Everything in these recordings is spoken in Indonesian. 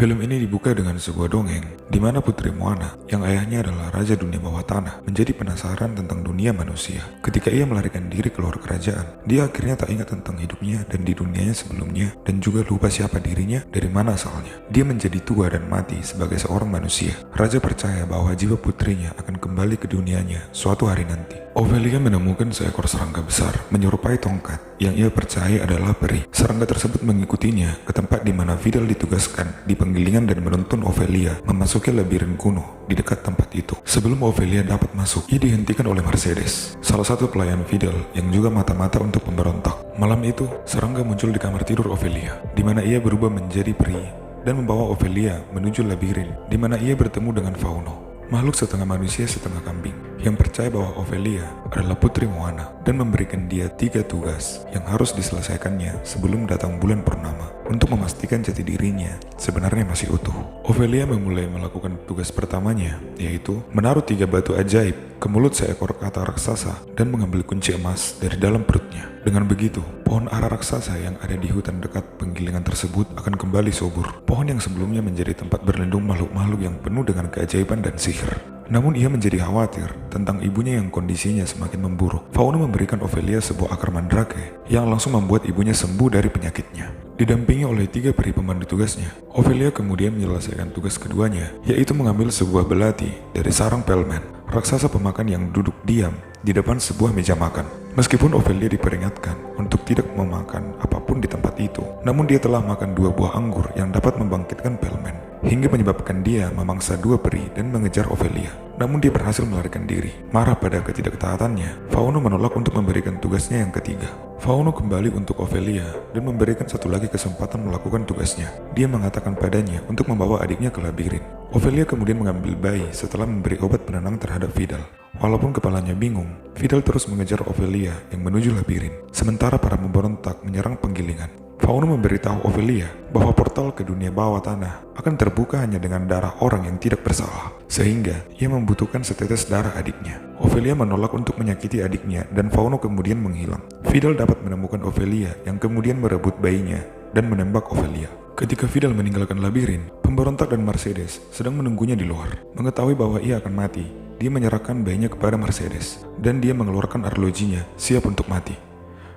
Film ini dibuka dengan sebuah dongeng, di mana Putri Moana, yang ayahnya adalah Raja Dunia Bawah Tanah, menjadi penasaran tentang dunia manusia. Ketika ia melarikan diri keluar kerajaan, dia akhirnya tak ingat tentang hidupnya dan di dunianya sebelumnya, dan juga lupa siapa dirinya, dari mana asalnya. Dia menjadi tua dan mati sebagai seorang manusia. Raja percaya bahwa jiwa putrinya akan kembali ke dunianya suatu hari nanti. Ophelia menemukan seekor serangga besar menyerupai tongkat yang ia percaya adalah peri. Serangga tersebut mengikutinya ke tempat di mana Vidal ditugaskan di penggilingan dan menuntun Ophelia memasuki labirin kuno di dekat tempat itu. Sebelum Ophelia dapat masuk, ia dihentikan oleh Mercedes, salah satu pelayan Vidal yang juga mata-mata untuk pemberontak. Malam itu, serangga muncul di kamar tidur Ophelia, di mana ia berubah menjadi peri dan membawa Ophelia menuju labirin, di mana ia bertemu dengan Fauno, makhluk setengah manusia setengah kambing, yang percaya bahwa Ophelia adalah Putri Moana dan memberikan dia 3 tugas yang harus diselesaikannya sebelum datang bulan purnama untuk memastikan jati dirinya sebenarnya masih utuh. Ophelia memulai melakukan tugas pertamanya, yaitu menaruh 3 batu ajaib ke mulut seekor kata raksasa dan mengambil kunci emas dari dalam perutnya. Dengan begitu, pohon ara raksasa yang ada di hutan dekat penggilingan tersebut akan kembali subur. Pohon yang sebelumnya menjadi tempat berlindung makhluk-makhluk yang penuh dengan keajaiban dan sihir. Namun ia menjadi khawatir tentang ibunya yang kondisinya semakin memburuk. Fauno memberikan Ophelia sebuah akar mandrake yang langsung membuat ibunya sembuh dari penyakitnya. Didampingi oleh 3 peri pemandu tugasnya, Ophelia kemudian menyelesaikan tugas keduanya, yaitu mengambil sebuah belati dari sarang pelmen, raksasa pemakan yang duduk diam di depan sebuah meja makan. Meskipun Ophelia diperingatkan untuk tidak memakan apapun di tempat itu, namun dia telah makan 2 buah anggur yang dapat membangkitkan pelmen, hingga menyebabkan dia memangsa 2 peri dan mengejar Ophelia. Namun dia berhasil melarikan diri. Marah pada ketidaktaatannya, Fauno menolak untuk memberikan tugasnya yang ketiga. Fauno kembali untuk Ophelia dan memberikan satu lagi kesempatan melakukan tugasnya. Dia mengatakan padanya untuk membawa adiknya ke labirin. Ophelia kemudian mengambil bayi setelah memberi obat penenang terhadap Vidal. Walaupun kepalanya bingung, Vidal terus mengejar Ophelia yang menuju labirin. Sementara para pemberontak menyerang penggilingan, Fauno memberitahu Ophelia bahwa portal ke dunia bawah tanah akan terbuka hanya dengan darah orang yang tidak bersalah, sehingga ia membutuhkan setetes darah adiknya. Ophelia menolak untuk menyakiti adiknya dan Fauno kemudian menghilang. Vidal dapat menemukan Ophelia yang kemudian merebut bayinya dan menembak Ophelia. Ketika Vidal meninggalkan labirin, pemberontak dan Mercedes sedang menunggunya di luar. Mengetahui bahwa ia akan mati, dia menyerahkan bayinya kepada Mercedes dan dia mengeluarkan arlojinya siap untuk mati.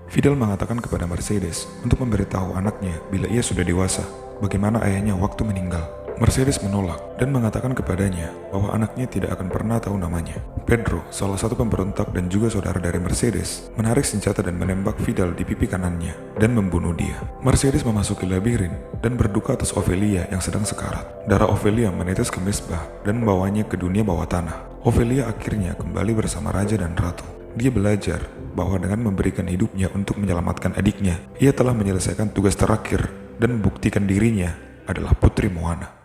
Vidal mengatakan kepada Mercedes untuk memberitahu anaknya bila ia sudah dewasa, bagaimana ayahnya waktu meninggal. Mercedes menolak dan mengatakan kepadanya bahwa anaknya tidak akan pernah tahu namanya. Pedro, salah satu pemberontak dan juga saudara dari Mercedes, menarik senjata dan menembak Vidal di pipi kanannya dan membunuh dia. Mercedes memasuki labirin dan berduka atas Ophelia yang sedang sekarat. Darah Ophelia menetes ke mesbah dan membawanya ke dunia bawah tanah. Ophelia akhirnya kembali bersama raja dan ratu. Dia belajar bahwa dengan memberikan hidupnya untuk menyelamatkan adiknya, ia telah menyelesaikan tugas terakhir dan membuktikan dirinya adalah Putri Moana.